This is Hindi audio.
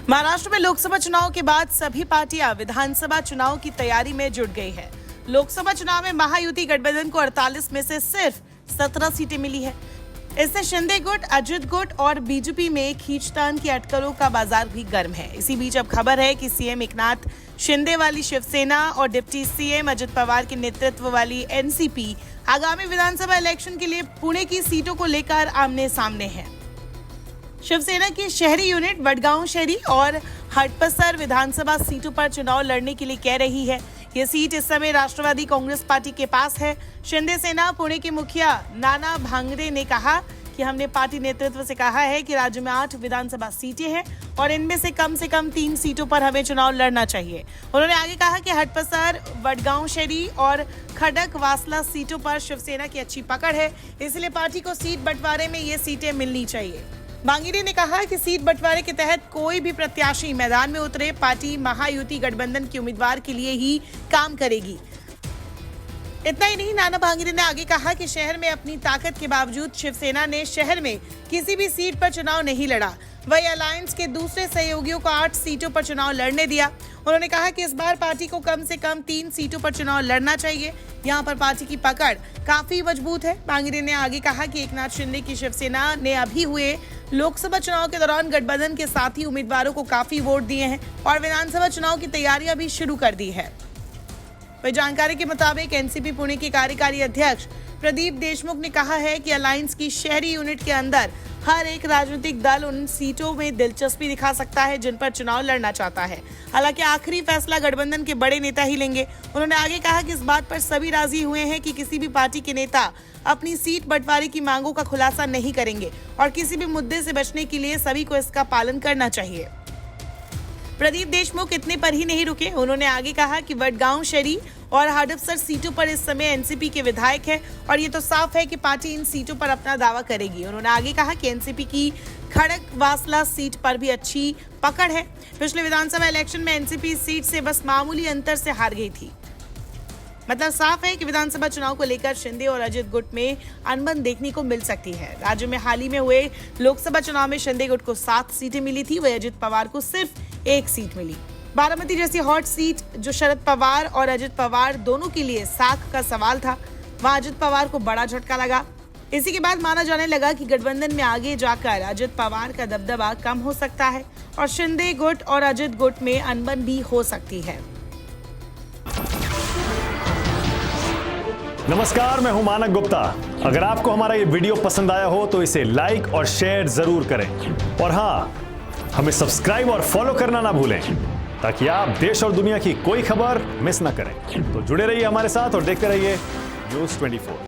महाराष्ट्र में लोकसभा चुनाव के बाद सभी पार्टियां विधानसभा चुनाव की तैयारी में जुट गई है। लोकसभा चुनाव में महायुति गठबंधन को 48 में से सिर्फ 17 सीटें मिली है। इससे शिंदे गुट, अजित गुट और बीजेपी में खींचतान की अटकलों का बाजार भी गर्म है। इसी बीच अब खबर है कि सीएम एकनाथ शिंदे वाली शिवसेना और डिप्टी सीएम अजित पवार के नेतृत्व वाली एनसीपी आगामी विधानसभा इलेक्शन के लिए पुणे की सीटों को लेकर आमने सामने है। शिवसेना की शहरी यूनिट वडगांव शहरी और हडपसर विधानसभा सीटों पर चुनाव लड़ने के लिए कह रही है। ये सीट इस समय राष्ट्रवादी कांग्रेस पार्टी के पास है। शिंदे सेना पुणे के मुखिया नाना भांगरे ने कहा कि हमने पार्टी नेतृत्व से कहा है कि राज्य में 8 विधानसभा सीटें हैं और इनमें से कम 3 सीटों पर हमें चुनाव लड़ना चाहिए। उन्होंने आगे कहा कि हडपसर, वडगांव शहरी और खडक वासला सीटों पर शिवसेना की अच्छी पकड़ है, इसलिए पार्टी को सीट बंटवारे में ये सीटें मिलनी चाहिए। भांगरे ने कहा कि सीट बंटवारे के तहत कोई भी प्रत्याशी मैदान में उतरे, पार्टी महायुति गठबंधन के उम्मीदवार के लिए ही काम करेगी। इतना ही नहीं, नाना भांगरे ने आगे कहा कि शहर में अपनी ताकत के बावजूद शिवसेना ने शहर में किसी भी सीट पर चुनाव नहीं लड़ा। वही अलायंस के दूसरे सहयोगियों को 8 सीटों पर चुनाव लड़ने दिया। उन्होंने कहा कि इस बार पार्टी को कम से कम 3 सीटों पर चुनाव लड़ना चाहिए। यहाँ पर पार्टी की पकड़ काफी मजबूत है। भांगरे ने आगे कहा कि एकनाथ शिंदे की शिवसेना ने अभी हुए लोकसभा चुनाव के दौरान गठबंधन के साथी उम्मीदवारों को काफी वोट दिए हैं और विधानसभा चुनाव की तैयारियां भी शुरू कर दी है। वही जानकारी के मुताबिक एनसीपी पुणे के कार्यकारी अध्यक्ष प्रदीप देशमुख ने कहा है कि अलायंस की शहरी यूनिट के अंदर हर एक राजनीतिक दल उन सीटों में दिलचस्पी दिखा सकता है जिन पर चुनाव लड़ना चाहता है। हालांकि आखिरी फैसला गठबंधन के बड़े नेता ही लेंगे। उन्होंने आगे कहा कि इस बात पर सभी राजी हुए हैं कि किसी भी पार्टी के नेता अपनी सीट बंटवारे की मांगों का खुलासा नहीं करेंगे और किसी भी मुद्दे से बचने के लिए सभी को इसका पालन करना चाहिए। प्रदीप देशमुख इतने पर ही नहीं रुके। उन्होंने आगे कहा कि वडगांव शहरी और हडपसर सीटों पर इस समय एनसीपी के विधायक हैं और ये तो साफ है कि पार्टी इन सीटों पर अपना दावा करेगी। उन्होंने आगे कहा कि एनसीपी की खड़क वासला सीट पर भी अच्छी पकड़ है। पिछले विधानसभा इलेक्शन में एनसीपी इस सीट से बस मामूली अंतर से हार गई थी। मतलब साफ है कि विधानसभा चुनाव को लेकर शिंदे और अजित गुट में अनबन देखने को मिल सकती है। राज्य में हाल ही में हुए लोकसभा चुनाव में शिंदे गुट को 7 सीटें मिली थी, वही अजित पवार को सिर्फ 1 सीट मिली। बारामती जैसी हॉट सीट जो शरद पवार और अजित पवार दोनों के लिए साख का सवाल था, वहां अजित पवार को बड़ा झटका लगा। इसी के बाद माना जाने लगा कि गठबंधन में आगे जाकर अजित पवार का दबदबा कम हो सकता है और शिंदे गुट और अजित गुट में अनबन भी हो सकती है। नमस्कार, मैं हूं मानक गुप्ता। अगर आपको हमारा ये वीडियो पसंद आया हो तो इसे लाइक और शेयर जरूर करें और हाँ, हमें सब्सक्राइब और फॉलो करना ना भूलें ताकि आप देश और दुनिया की कोई खबर मिस ना करें। तो जुड़े रहिए हमारे साथ और देखते रहिए न्यूज़ 24।